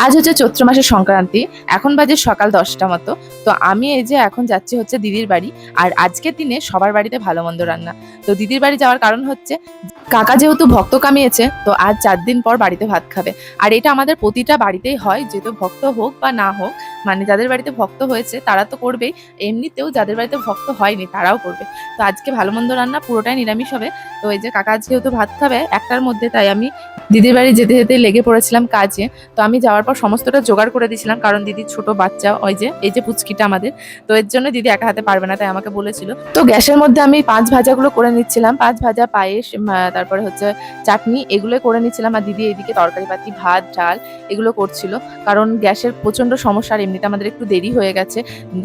আজ হচ্ছে চৈত্র মাসের সংক্রান্তি। এখন বাজে সকাল 10টা মতো। তো আমি এই যে এখন যাচ্ছি হচ্ছে দিদির বাড়ি। আর আজকের দিনে সবার বাড়িতে ভালো মন্দ রান্না। তো দিদির বাড়ি যাওয়ার কারণ হচ্ছে কাকা যেহেতু ভক্ত কামিয়েছে, তো আজ 4 দিন পর বাড়িতে ভাত খাবে। আর এটা আমাদের প্রতিটা বাড়িতেই হয়, যেহেতু ভক্ত হোক বা না হোক, মানে যাদের বাড়িতে ভক্ত হয়েছে তারা তো করবেই, এমনিতেও যাদের বাড়িতে ভক্ত হয়নি তারাও করবে। তো আজকে ভালো মন্দ রান্না পুরোটাই নিরামিষ হবে। তো এই যে কাকা যেহেতু ভাত খাবে 1টার মধ্যে, তাই আমি দিদির বাড়ি যেতে যেতে লেগে পড়েছিলাম কাজে। তো আমি যাওয়ার পর সমস্তটা জোগাড় করে দিয়েছিলাম, কারণ দিদির ছোট বাচ্চা, ওই যে এই যে পুচকিটা আমাদের, তো এর জন্য দিদি একা হাতে পারবে না, তাই আমাকে বলেছিল। তো গ্যাসের মধ্যে আমি 5 ভাজাগুলো করে নিচ্ছিলাম, 5 ভাজা, পায়েস, তারপরে হচ্ছে চাটনি, এগুলো করে নিচ্ছিলাম। আর দিদি এদিকে তরকারি পাতি, ভাত ডাল এগুলো করছিল, কারণ গ্যাসের প্রচন্ড সমস্যা। আর এমনিতে আমাদের একটু দেরি হয়ে গেছে,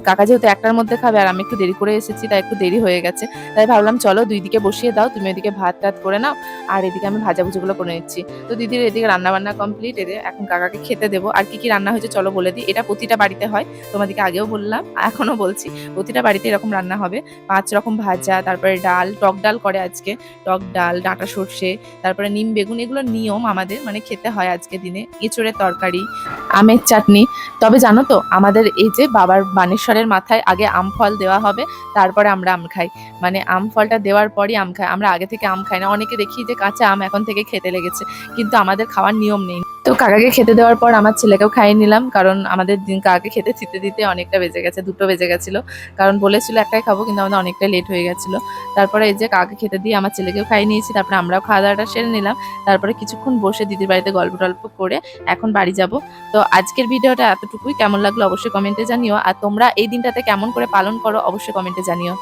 কাকা যেহেতু 1টার মধ্যে খাবে আর আমি একটু দেরি করে এসেছি, তাই একটু দেরি হয়ে গেছে। তাই ভাবলাম চলো দুই দিকে বসিয়ে দাও, তুমি ওইদিকে ভাত টাত করে নাও আর এদিকে আমি ভাজাভুজিগুলো করে নিচ্ছি। তো দিদির এদিকে রান্না বান্না কমপ্লিট, এদের এখন কাকাকে খেতে দেবো। আর কি কি রান্না হয়েছে চলো বলে দিই। এটা প্রতিটা বাড়িতে হয়, তোমাদেরকে আগেও বললাম, এখনো বলছি, প্রতিটা বাড়িতে এরকম রান্না হবে। 5 রকম ভাজা, তারপরে ডাল, টক ডাল করে আজকে, টক ডাল, ডাঁটা সর্ষে, তারপরে নিম বেগুন, এগুলো নিয়ম আমাদের, মানে খেতে হয় আজকে দিনে। এঁচড়ের তরকারি, আমের চাটনি। তবে জানো তো, আমাদের এই যে বাবার বানেশ্বরের মাথায় আগে আম ফল দেওয়া হবে, তারপরে আমরা আম খাই। মানে আম ফলটা দেওয়ার পরই আম খাই, আমরা আগে থেকে আম খাই না। অনেকে দেখি যে কাঁচা আম এখন থেকে খেতে লেগেছে, কিন্তু আমাদের খাওয়ার নিয়ম নেই। তো কাকাকে খেতে দেওয়ার পর আমার ছেলেকেও খাইয়ে নিলাম, কারণ আমাদের দিন কাকাকে খেতে দিতে দিতে অনেকটা বেজে গেছে, 2টো বেজে গেছিলো। কারণ বলেছিল একটাই খাবো, কিন্তু আমাদের অনেকটা লেট হয়ে গেছিলো। তারপরে এই যে কাকাকে খেতে দিয়ে আমার ছেলেকেও খাইয়ে নিয়েছি, তারপরে আমরাও খাওয়া দাওয়াটা সেরে নিলাম। তারপরে কিছুক্ষণ বসে দিদির বাড়িতে গল্প টল্প করে এখন বাড়ি যাব। তো আজকের ভিডিওটা এতটুকুই। কেমন লাগলো অবশ্যই কমেন্টে জানিও, আর তোমরা এই দিনটাতে কেমন করে পালন করো অবশ্যই কমেন্টে জানিও।